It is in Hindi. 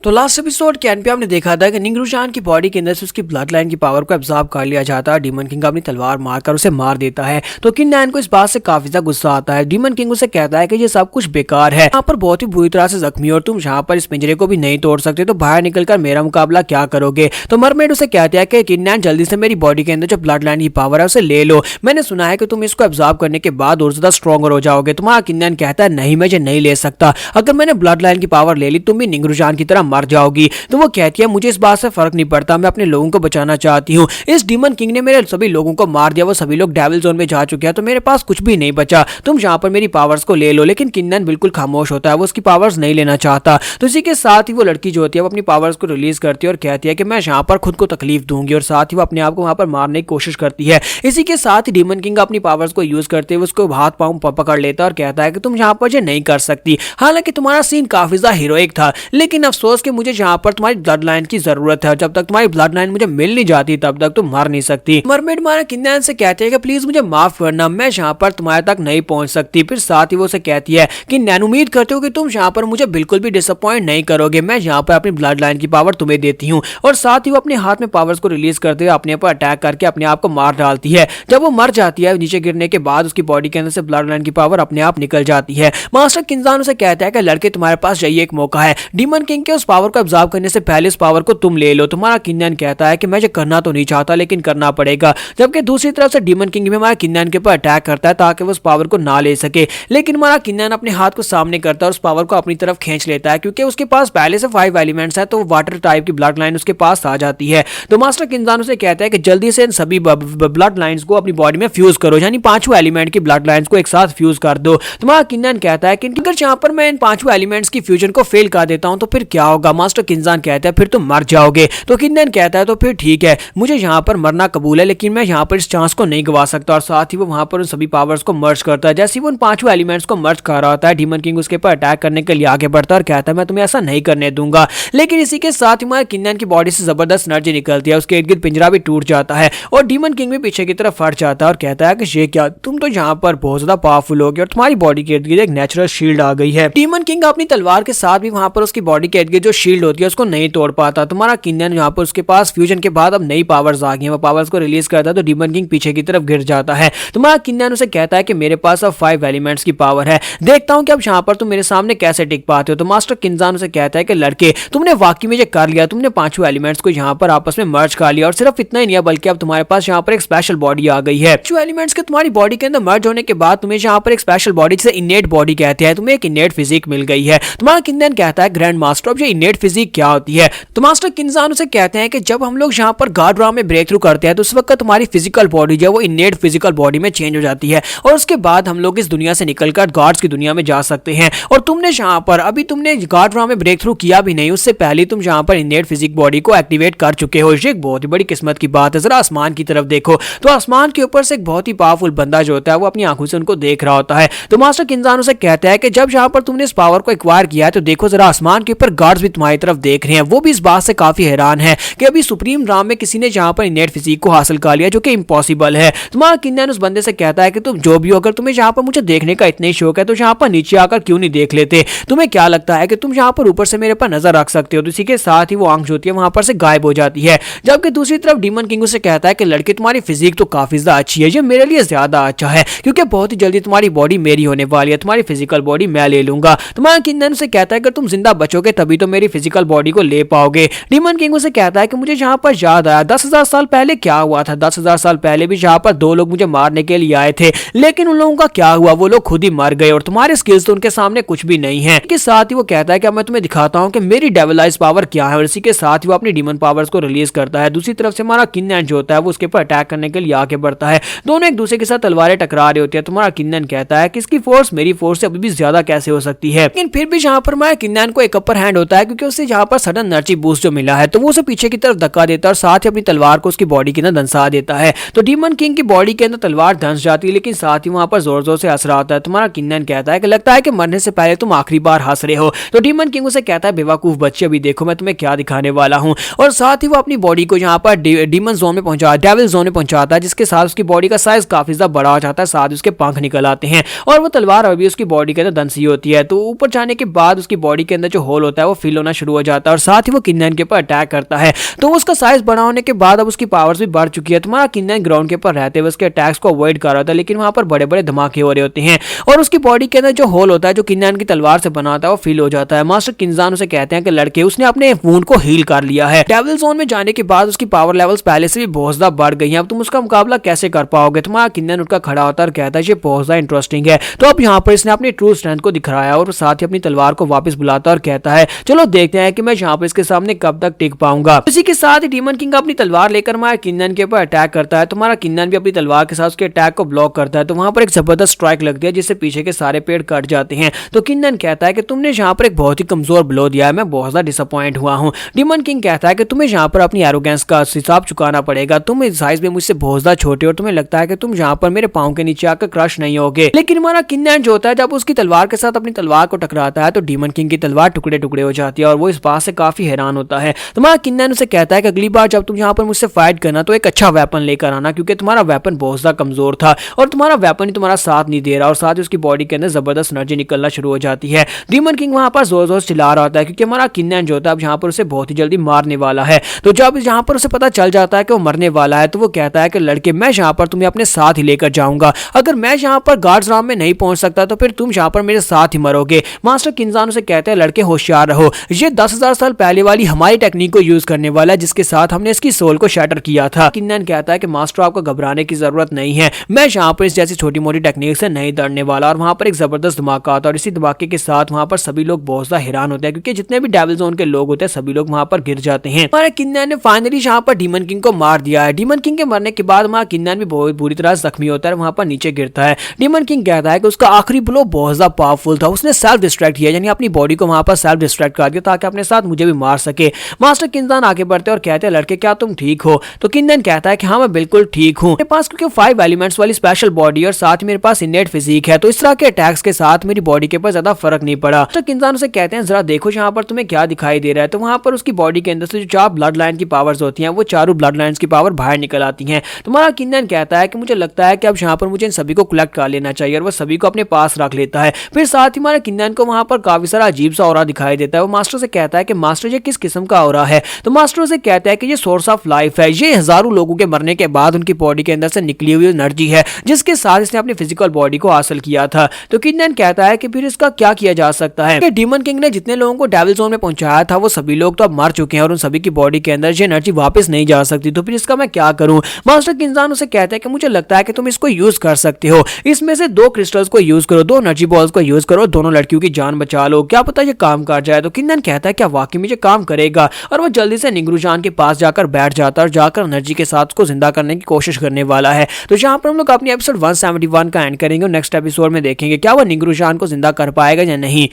तो लास्ट एपिसोड के एंड पे हमने देखा था कि निंगरुशान की बॉडी के अंदर से उसकी ब्लड लाइन की पावर को एब्जॉर्ब कर लिया जाता है। डीमन किंग अपनी तलवार मारकर उसे मार देता है। तो किन नैन को इस बात से काफी ज्यादा गुस्सा आता है। डीमन किंग उसे कहता है कि ये सब कुछ बेकार है, यहाँ पर बहुत ही बुरी तरह से जख्मी और तुम यहाँ पर इस पिंजरे को भी नहीं तोड़ सकते, तो बाहर निकलकर मेरा मुकाबला क्या करोगे। तो मरमेड उसे कहते हैं कि किन नैन जल्दी से मेरी बॉडी के अंदर जो ब्लड लाइन की पावर है उसे ले लो, मैंने सुना है कि तुम इसको एब्जॉर्ब करने के बाद और ज्यादा स्ट्रॉन्गर हो जाओगे। तुम्हारा किन नैन कहता है नहीं, मैं ये नहीं ले सकता, अगर मैंने ब्लड लाइन की पावर ले ली तुम भी निंगरुशान की तरह मर जाओगी। तो वो कहती है मुझे इस बात से फर्क नहीं पड़ता, मैं अपने लोगों को बचाना चाहती हूँ। इस डीमन किंग ने मेरे सभी लोगों को मार दिया, वो सभी लोग डेविल जोन में जा चुके हैं, तो मेरे पास कुछ भी नहीं बचा, तुम यहाँ पर मेरी पावर्स को ले लो। लेकिन किन्नन बिल्कुल खामोश होता है, वो उसकी पावर्स नहीं लेना चाहता। तो इसी के साथ ही वो लड़की जो होती है वो अपनी पावर्स को रिलीज करती है और कहती है कि मैं यहाँ पर खुद को तकलीफ दूंगी, और साथ ही वो अपने आप को वहां पर मारने की कोशिश करती है। इसी के साथ ही डीमन किंग अपनी पावर्स को यूज करते हुए उसको हाथ पांव पकड़ लेता है और कहता है कि तुम यहाँ पर ये नहीं कर सकती। हालांकि तुम्हारा सीन काफी ज्यादा हीरोइक था, लेकिन अफसोस कि मुझे यहाँ पर तुम्हारी ब्लड लाइन की जरूरत है, जब तक तुम्हारी ब्लड लाइन मुझे मिल नहीं जाती तब तक तुम मर नहीं सकती। मरमेड मारा किन्नन से कहते हैं कि प्लीज मुझे माफ करना, मैं यहाँ पर तुम्हारे तक नहीं पहुंच सकती। फिर साथ ही वो उसे कहती है कि नैन उम्मीद करते हो कि तुम यहाँ पर मुझे बिल्कुल भी डिसअपॉइंट नहीं करोगे, मैं यहाँ पर अपनी ब्लड लाइन की पावर तुम्हें देती हूँ। और साथ ही वो अपने हाथ में पावर्स को रिलीज करते हुए अपने पर अटैक करके अपने आप को मार डालती है। जब वो मर जाती है नीचे गिरने के बाद उसकी बॉडी के अंदर से ब्लड लाइन की पावर अपने आप निकल जाती है। मास्टर किंजान उसे कहता है कि लड़के तुम्हारे पास यही एक मौका है, डीमन किंग के उस पावर को एब्जॉर्ब करने से पहले इस पावर को तुम ले लो। तुम्हारा किन्नन कहता है कि मैं ये करना तो नहीं चाहता लेकिन करना पड़ेगा। जबकि दूसरी तरफ से डीमन किंग भी हमारा किन्नन के ऊपर अटैक करता है ताकि वो उस पावर को ना ले सके, लेकिन हमारा किन्नन अपने हाथ को सामने करता है और उस पावर को अपनी तरफ खींच लेता है, क्योंकि उसके पास पहले से 5 एलिमेंट्स है, तो वाटर टाइप की ब्लड लाइन उसके पास आ जाती है। तो मास्टर किंजान उसे कहता है कि जल्दी से इन सभी ब्लड लाइंस को अपनी बॉडी में फ्यूज करो, यानी 5 एलिमेंट की ब्लड लाइंस को एक साथ फ्यूज कर दो। तुम्हारा किन्नन कहता है कि अगर यहाँ पर मैं इन 5 एलिमेंट्स की फ्यूजन को फेल कर देता हूं तो फिर क्या होगा। मास्टर किंजान कहता है फिर तुम मर जाओगे। तो किन्नन कहता है तो फिर ठीक है, मुझे यहाँ पर मरना कबूल है, लेकिन मैं यहाँ पर इस चांस को नहीं गवा सकता। और साथ ही वो वहां पर उन सभी पावर्स को मर्ज करता है। जैसे ही वो उन 5 एलिमेंट्स को मर्ज कर रहा होता है, डीमन किंग उसके ऊपर अटैक करने के लिए आगे बढ़ता है और कहता है मैं तुम्हें ऐसा नहीं करने दूंगा। लेकिन इसी के साथ ही हमारे किन्नन की बॉडी से जबरदस्त एनर्जी निकलती है, उसके इर्द गिर्द पिंजरा भी टूट जाता है और डीमन किंग भी पीछे की तरफ फट जाता है और कहता है कि ये क्या, तुम तो यहाँ पर बहुत ज्यादा पावरफुल हो गए और तुम्हारी बॉडी के इर्द गिर्द एक नेचुरल शील्ड आ गई है। डीमन किंग अपनी तलवार के साथ भी वहां पर उसकी बॉडी के इर्द गिर्द जो शील्ड होती है उसको नहीं तोड़ पाता। तुम्हारा किन्नन यहाँ पर उसके पास फ्यूजन के बाद अब नई पावर्स आ गई हैं, वो पावर्स को रिलीज करता है तो डीमन किंग पीछे की तरफ गिर जाता है। तुम्हारा किन्नन उसे कहता है कि मेरे पास अब 5 एलिमेंट्स की पावर है, देखता हूं कि अब यहाँ पर तुम मेरे सामने कैसे टिक पाते हो। तो मास्टर किंजान उसे कहता है कि लड़के तुमने वाकई में ये कर लिया, तुमने 5 एलिमेंट्स को यहाँ पर आपस में मर्ज कर लिया, और सिर्फ इतना ही नहीं बल्कि अब तुम्हारे पास यहाँ पर एक स्पेशल बॉडी आ गई है। 5 एलिमेंट्स के तुम्हारी बॉडी के अंदर मर्ज होने के बाद तुम्हें यहाँ पर एक स्पेशल बॉडी जिसे इनेट बॉडी कहते हैं, तुम्हें एक इनेट फिजिक मिल गई है। तुम्हारा किन्नन कहता है ग्रैंड मास्टर अब ये इनेट फिजिक क्या होती है। तो मास्टर किंजान उसे कहते हैं कि जब हम लोग यहाँ पर गार्ड राउंड में ब्रेक थ्रू करते हैं तो उस वक्त तुम्हारी फिजिकल बॉडी जो है वो इनेट फिजिकल बॉडी में चेंज हो जाती है, और उसके बाद हम लोग इस दुनिया से निकलकर गॉड्स की दुनिया में जा सकते हैं। और तुमने यहाँ पर अभी तुमने गार्ड राउंड में ब्रेक थ्रू किया भी नहीं, उससे पहले तुम यहाँ पर इनेट फिजिक बॉडी को एक्टिवेट कर चुके हो। ये एक बहुत ही बड़ी किस्मत की बात है। जरा आसमान की तरफ देखो, तो आसमान के ऊपर से एक बहुत ही पावरफुल बंदा जो होता है वो अपनी आंखों से उनको देख रहा होता है। तो मास्टर किंजान उसे कहता है कि जब यहाँ पर तुमने इस पावर को एक्वायर किया है तो देखो जरा आसमान के ऊपर गार्ड्स भी तुम्हारी तरफ देख रहे हैं, वो भी इस बात से काफी हैरान है कि अभी सुप्रीम राम में किसी ने यहाँ पर इनेट फिजिक को हासिल कर लिया, जो कि इम्पॉसिबल है। तुम्हारा किन्नन उस बंदे से कहता है कि तुम जो भी हो, अगर तुम्हें यहाँ पर मुझे देखने का इतना ही शौक है तो यहाँ पर नीचे आकर क्यों नहीं देख लेते, तुम्हें क्या लगता है कि तुम यहाँ पर ऊपर से मेरे पर नजर रख सकते हो। तो इसी के साथ ही वो आंख जो होती है वहां पर से गायब हो जाती है। जबकि दूसरी तरफ डीमन किंग उसे कहता है कि लड़के तुम्हारी फिजिक तो काफी ज्यादा अच्छी है, ये मेरे लिए ज्यादा अच्छा है क्योंकि बहुत ही जल्दी तुम्हारी बॉडी मेरी होने वाली है, तुम्हारी फिजिकल बॉडी मैं ले लूंगा। तुम्हारा किन्नन उसे कहता है कि तुम जिंदा बचोगे तभी तो मेरी फिजिकल बॉडी को ले पाओगे। डीमन किंग उसे कहता है कि मुझे यहाँ पर याद आया 10,000 साल पहले क्या हुआ था। 10,000 साल पहले भी यहाँ पर 2 लोग मुझे मारने के लिए आए थे, लेकिन उन लोगों का क्या हुआ, वो लोग खुद ही मर गए और तुम्हारे स्किल्स तो उनके सामने कुछ भी नहीं है। इसके साथ ही वो कहता है कि मैं तुम्हें दिखाता हूँ कि मेरी डेविलाइज पावर क्या है, और इसी के साथ ही वो अपनी डीमन पावर्स को रिलीज करता है। दूसरी तरफ से हमारा किन्नन जो होता है वो उसके ऊपर अटैक करने के लिए आगे बढ़ता है। दोनों एक दूसरे के साथ तलवारें टकरा रही होती है। तुम्हारा किन्नन कहता है कि इसकी फोर्स मेरी फोर्स से अभी भी ज्यादा कैसे हो सकती है, लेकिन फिर भी यहाँ पर हमारे किन्नन को एक अपर हैंड होता है क्योंकि उससे यहाँ पर सडन एनर्जी बूस्ट जो मिला है, तो वो उसे पीछे की तरफ धक्का देता है और साथ ही अपनी तलवार को उसकी बॉडी के अंदर धंसा देता है। तो डीमन किंग की बॉडी के अंदर तलवार धंस जाती है, लेकिन साथ ही वहां पर जोर जोर से हंस रहा होता है। तुम्हारा किन्नन कहता है कि लगता है कि मरने से पहले तुम आखिरी बार हंस रहे हो। तो डीमन किंग उसे कहता है बेवकूफ बच्चे, अभी देखो मैं तुम्हें क्या दिखाने वाला हूँ। और साथ ही वो अपनी बॉडी को यहाँ पर डीमन जोन में पहुंचा, डेविल जोन में पहुंचाता है, जिसके साथ उसकी बॉडी का साइज काफी ज्यादा बड़ा हो जाता है, साथ उसके पंख निकल आते हैं और वो तलवार अभी उसकी बॉडी के अंदर धंसी होती है। तो ऊपर जाने के बाद उसकी बॉडी के अंदर जो होल होता है वो फील होना शुरू हो जाता है और साथ ही वो किन्नन के ऊपर अटैक करता है। तो उसका साइज बड़ा होने के बाद अब उसकी पावर्स भी बढ़ चुकी है। तुम्हारा किन्नन ग्राउंड के ऊपर रहते हुए उसके अटैक्स को अवॉइड कर रहा था, लेकिन वहां पर बड़े बड़े धमाके हो रहे होते हैं और उसकी बॉडी के अंदर जो होल होता है जो किन्नन की तलवार से बना होता है वो फील हो जाता है। मास्टर किंजान उसे कहते हैं कि लड़के उसने अपने वुंड को हील कर लिया है। डेविल जोन में जाने के बाद उसकी पावर लेवल्स पहले से भी बहुत ज्यादा बढ़ गई हैं। अब तुम उसका मुकाबला कैसे कर पाओगे? तुम्हारा किन्नन उठकर खड़ा होता है और कहता है ये बहुत ज्यादा इंटरेस्टिंग है। तो अब यहाँ पर इसने अपनी ट्रू स्ट्रेंथ को दिखाया और साथ ही अपनी तलवार को वापस बुलाता और कहता है चलो देखते हैं कि मैं यहाँ पर इसके सामने कब तक टिक पाऊंगा। इसी के साथ ही डीमन किंग अपनी तलवार लेकर हमारा किन्नन के ऊपर अटैक करता है। तुम्हारा किन्नन भी अपनी तलवार के साथ उसके अटैक को ब्लॉक करता है। तो वहां पर एक जबरदस्त स्ट्राइक लगती है जिससे पीछे के सारे पेड़ कट जाते हैं। तो किन्नन कहता है कि तुमने यहाँ पर एक बहुत ही कमजोर ब्लो दिया है, मैं बहुत ज्यादा डिसअपॉइंट हुआ हूँ। डीमन किंग कहता है कि तुम्हें यहाँ पर अपनी एरोगेंस का हिसाब चुकाना पड़ेगा। तुम इस साइज में मुझसे बहुत ज्यादा छोटे और तुम्हें लगता है कि तुम यहाँ पर मेरे पाँव के नीचे आकर क्रश नहीं होगे। लेकिन हमारा किन्नन जो होता है जब उसकी तलवार के साथ अपनी तलवार को टकराता है तो डीमन किंग की तलवार टुकड़े टुकड़े हो जाती है और वो इस बात से काफी हैरान होता है। तुम्हारा किन्नन उसे कहता है कि अगली बार जब तुम यहाँ पर मुझसे फाइट करना तो एक अच्छा वेपन लेकर आना, क्योंकि तुम्हारा वेपन बहुत ज्यादा कमजोर था और तुम्हारा वेपन ही तुम्हारा साथ नहीं दे रहा। और साथ ही उसकी बॉडी के अंदर जबरदस्त एनर्जी निकलना शुरू हो जाती है। डीमन किंग वहां पर जोर जोर से चिल्ला रहा होता है क्योंकि हमारा किन्नन जो होता है अब यहाँ पर उसे बहुत ही जल्दी मारने वाला है। तो जब यहाँ पर उसे पता चल जाता है कि वो मरने वाला है तो वो कहता है कि लड़के मैं यहाँ पर तुम्हें अपने साथ ही लेकर जाऊंगा। अगर मैं यहाँ पर गार्ड्स राम में नहीं पहुंच सकता तो फिर तुम यहाँ पर मेरे साथ ही मरोगे। मास्टर किंजान उसे कहते हैं लड़के होशियार रहो, ये 10,000 साल पहले वाली हमारी टेक्निक को यूज करने वाला है जिसके साथ हमने इसकी सोल को शैटर किया था। किन्नन कहता है कि मास्टर आपको घबराने की जरूरत नहीं है, मैं यहाँ पर इस जैसी छोटी मोटी टेक्निक से नहीं डरने वाला। और वहां पर एक जबरदस्त धमाका आता है और इसी धमाके के साथ वहां पर सभी लोग बहुत ज्यादा हैरान होते हैं क्योंकि जितने भी डेविल जोन के लोग होते हैं सभी लोग वहां पर गिर जाते हैं। हमारे किन्नन ने फाइनली यहाँ पर डीमन किंग को मार दिया है। डीमन किंग के मरने के बाद हमारा किन्नन भी बहुत बुरी तरह जख्मी होता है, वहां पर नीचे गिरता है। डीमन किंग कहता है कि उसका आखिरी ब्लो बहुत ज्यादा पावरफुल था, उसने सेल्फ डिस्ट्रैक्ट किया, यानी अपनी बॉडी को वहां पर सेल्फ डिस्ट्रैक्ट कर दिया ताकि अपने साथ मुझे भी मार सके। मास्टर किंजान आगे बढ़ते और कहते हैं लड़के क्या तुम ठीक हो? तो किन्नन कहता है कि हाँ मैं बिल्कुल ठीक हूँ, मेरे पास क्योंकि 5 एलिमेंट्स वाली स्पेशल बॉडी और साथ मेरे पास इनेट फिजिक है, तो इस तरह के अटैक्स के साथ मेरी बॉडी के ऊपर ज्यादा फर्क नहीं पड़ा। तो किंजान उसे कहते हैं जरा देखो यहाँ पर तुम्हें क्या दिखाई दे रहा है। तो वहां पर उसकी बॉडी के अंदर से जो 4 ब्लड लाइन की पावर्स होती हैं वो चारों ब्लड लाइन्स की पावर बाहर निकल आती हैं। तुम्हारा किन्नन कहता है कि मुझे लगता है कि अब यहाँ पर मुझे इन सभी को कलेक्ट कर लेना चाहिए और वो सभी को अपने पास रख लेता है। फिर साथ ही हमारे किन्नन को वहां पर काफी सारा अजीब सा ऑरा दिखाई देता है। वो मास्टर से कहता है कि मास्टर ये किस किस्म का ऑरा है? तो मास्टर से कहता है कि ये सोर्स ऑफ लाइफ है, ये हजारों लोगों के मरने के बाद उनकी बॉडी के अंदर से निकली हुई एनर्जी है जिसके साथ इसने अपनी फिजिकल बॉडी को हासिल किया था। तो किन्नन कहता है कि फिर इसका क्या किया जा सकता है? कि डीमन किंग ने जितने लोगों को डेविल जोन में पहुंचाया था वो सभी लोग तो अब मर चुके हैं और उन सभी की बॉडी के अंदर ये एनर्जी वापस नहीं जा सकती, तो फिर इसका मैं क्या करूं? मास्टर किंजान उसे कहता है कि मुझे लगता है कि तुम इसको यूज कर सकते हो, इसमें से 2 क्रिस्टल्स को यूज करो, 2 एनर्जी बॉल्स को यूज करो, दोनों लड़कियों की जान बचा लो, क्या पता ये काम कर जाए। तो किन्नन कहता है क्या वाकई में ये काम करेगा? और वो जल्दी से निंगरूजान के पास जाकर बैठ जाता है और जाकर एनर्जी के साथ उसको जिंदा करने की कोशिश करने वाला है। तो यहाँ पर हम लोग अपनी एपिसोड 171 का एंड करेंगे और नेक्स्ट एपिसोड में देखेंगे क्या वो निंगरूजान को जिंदा कर पाएगा या नहीं।